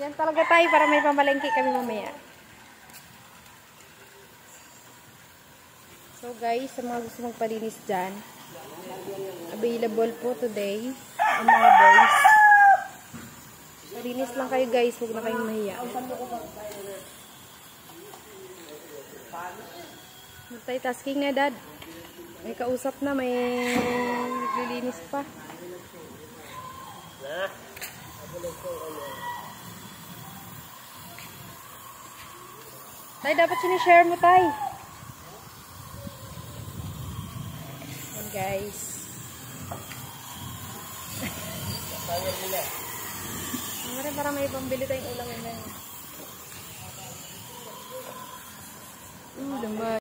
Yan talaga tayo para may pamalengke kami mamaya. So guys, sa mga gusto magpalinis dyan, available po today ang mga boys. Palinis lang kayo guys, huwag na kayong mahiya. Multitasking na dad. May kausap na, may naglilinis pa. Tay, dapat sinishare mo, tay. Yan, guys. Para may pambili tayong ulam yun. Naman.